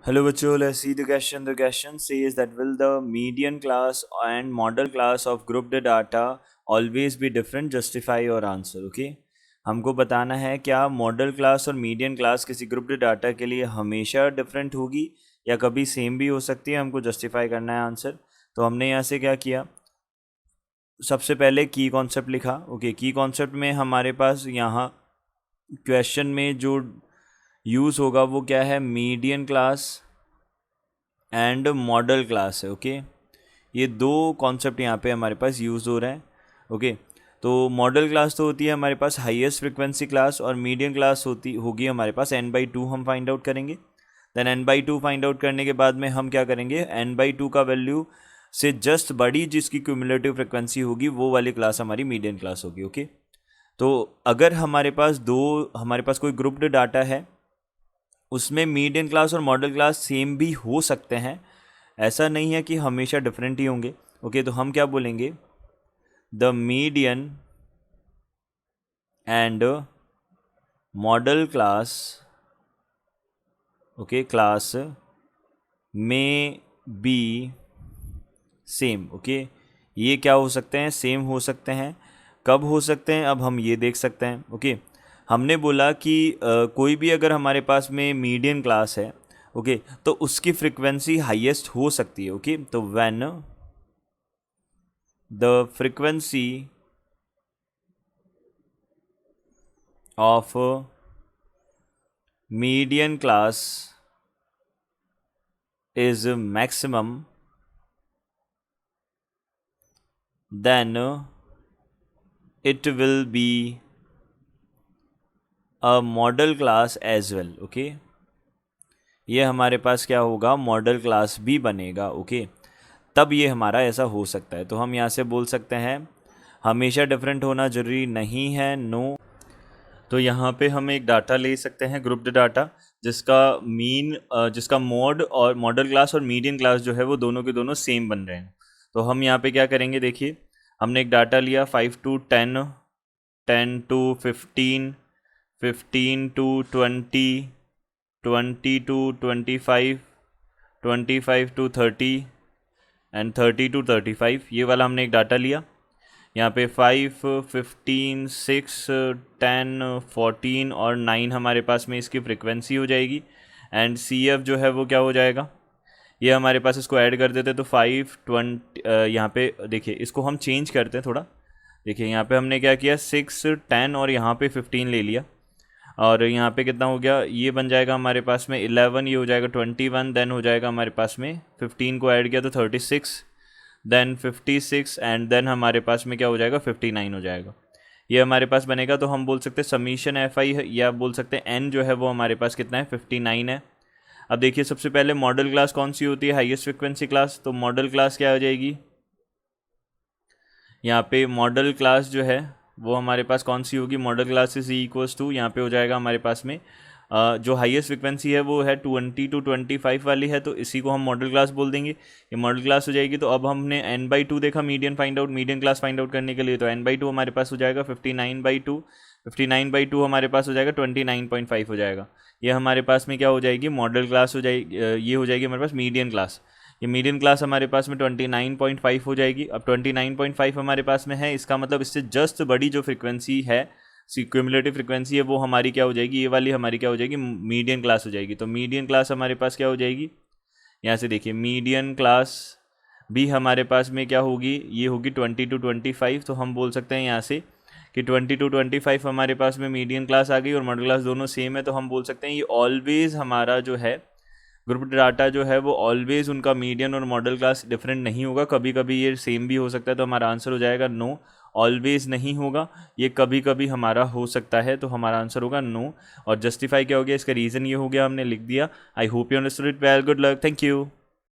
Hello, bachcho. Let's see the question. The question says that will the median class and model class of grouped data always be different? Justify your answer. Okay. हमको बताना है क्या model class और median class किसी grouped data के लिए हमेशा different होगी या कभी सेम भी हो सकती है. हमको जस्टिफाई करना है आंसर. तो हमने यहाँ से क्या किया, सबसे पहले की कॉन्सेप्ट लिखा. ओके, की कॉन्सेप्ट में हमारे पास यहाँ क्वेश्चन में जो यूज़ होगा वो क्या है, median class and model class है. ओके, ये दो कॉन्सेप्ट यहाँ पे हमारे पास यूज़ हो रहे हैं. ओके, तो मॉडल क्लास तो होती है हमारे पास हाईएस्ट फ्रिक्वेंसी क्लास और मीडियन क्लास होगी हमारे पास n/2. हम फाइंड आउट करेंगे. देन n/2 फाइंड आउट करने के बाद में हम क्या करेंगे, n/2 का वैल्यू से जस्ट बड़ी जिसकी क्यूमुलेटिव फ्रिक्वेंसी होगी वो वाली क्लास हमारी मीडियन क्लास होगी. ओके, तो अगर हमारे पास कोई ग्रुप्ड डाटा है उसमें मीडियन क्लास और मॉडल क्लास सेम भी हो सकते हैं, ऐसा नहीं है कि हमेशा डिफरेंट ही होंगे. ओके, तो हम क्या बोलेंगे, the median and model class, okay, class में बी सेम. ओके, ये क्या हो सकते हैं, सेम हो सकते हैं. कब हो सकते हैं, अब हम ये देख सकते हैं. ओके, हमने बोला कि कोई भी अगर हमारे पास में मीडियन क्लास है, ओके, तो उसकी फ्रिक्वेंसी हाईएस्ट हो सकती है. ओके, तो when the frequency of median class is maximum, then it will be a model class as well. Okay, ये हमारे पास क्या होगा, मॉडल क्लास भी बनेगा. ओके, तब ये हमारा ऐसा हो सकता है. तो हम यहाँ से बोल सकते हैं हमेशा डिफरेंट होना ज़रूरी नहीं है, नो. तो यहाँ पे हम एक डाटा ले सकते हैं, ग्रुप्ड डाटा, जिसका मोड और मॉडल क्लास और मीडियन क्लास जो है वो दोनों के दोनों सेम बन रहे हैं. तो हम यहाँ पे क्या करेंगे, देखिए हमने एक डाटा लिया 5 to 10, 10 to 15, 15 to 20, 20 to 25, 25 to 30 and 30 to 35. ये वाला हमने एक डाटा लिया. यहाँ पे 5, 15, 6, 10, 14 और 9 हमारे पास में इसकी फ्रिक्वेंसी हो जाएगी. एंड CF जो है वो क्या हो जाएगा, ये हमारे पास इसको ऐड कर देते तो 5, 20. यहाँ पे देखिए इसको हम चेंज करते हैं थोड़ा. देखिए यहाँ पे हमने क्या किया, 6, 10 और यहाँ पे 15 ले लिया. और यहाँ पे कितना हो गया, ये बन जाएगा हमारे पास में 11, ये हो जाएगा 21, देन हो जाएगा हमारे पास में 15 को ऐड किया तो 36, देन 56 एंड देन हमारे पास में क्या हो जाएगा, 59 हो जाएगा. ये हमारे पास बनेगा. तो हम बोल सकते हैं समीशन FI है, या बोल सकते हैं N जो है वो हमारे पास कितना है, 59 है. अब देखिए सबसे पहले मॉडल क्लास कौन सी होती है, हाईएस्ट फ्रिक्वेंसी क्लास. तो मॉडल क्लास क्या हो जाएगी, यहाँ पे मॉडल क्लास जो है वो हमारे पास कौन सी होगी, model class is equals to, यहाँ पे हो जाएगा हमारे पास में जो हाईएस्ट फ्रिक्वेंसी है वो है 20 to 25 वाली है, तो इसी को हम मॉडल क्लास बोल देंगे. ये मॉडल क्लास हो जाएगी. तो अब हमने n/2 देखा मीडियन क्लास फाइंड आउट करने के लिए. तो n/2 हमारे पास हो जाएगा 59/2, 59/2 हमारे पास हो जाएगा 29.5 हो जाएगा. ये हमारे पास में क्या हो जाएगी, मॉडल क्लास हो जाएगी. ये हो जाएगी हमारे पास मीडियन क्लास. ये मीडियन क्लास हमारे पास में 29.5 हो जाएगी. अब 29.5 हमारे पास में है, इसका मतलब इससे जस्ट बड़ी जो फ्रिक्वेंसी है, क्यूमुलेटिव फ्रिक्वेंसी है, वो हमारी क्या हो जाएगी, ये वाली हमारी क्या हो जाएगी, मीडियन क्लास हो जाएगी. तो मीडियन क्लास हमारे पास क्या हो जाएगी, यहाँ से देखिए मीडियन क्लास भी हमारे पास में क्या होगी, ये होगी 20 to 25. तो हम बोल सकते हैं यहाँ से कि 20 to 25 हमारे पास में मीडियन क्लास आ गई और मॉडल क्लास दोनों सेम है. तो हम बोल सकते हैं ये ऑलवेज हमारा जो है ग्रुप डाटा जो है वो ऑलवेज उनका मीडियन और मॉडल क्लास डिफरेंट नहीं होगा, कभी कभी ये सेम भी हो सकता है. तो हमारा आंसर हो जाएगा नो, ऑलवेज नहीं होगा, ये कभी कभी हमारा हो सकता है. तो हमारा आंसर होगा नो. और जस्टिफाई क्या हो गया, इसका रीज़न ये हो गया, हमने लिख दिया. I hope you understood it well. Good luck, thank you.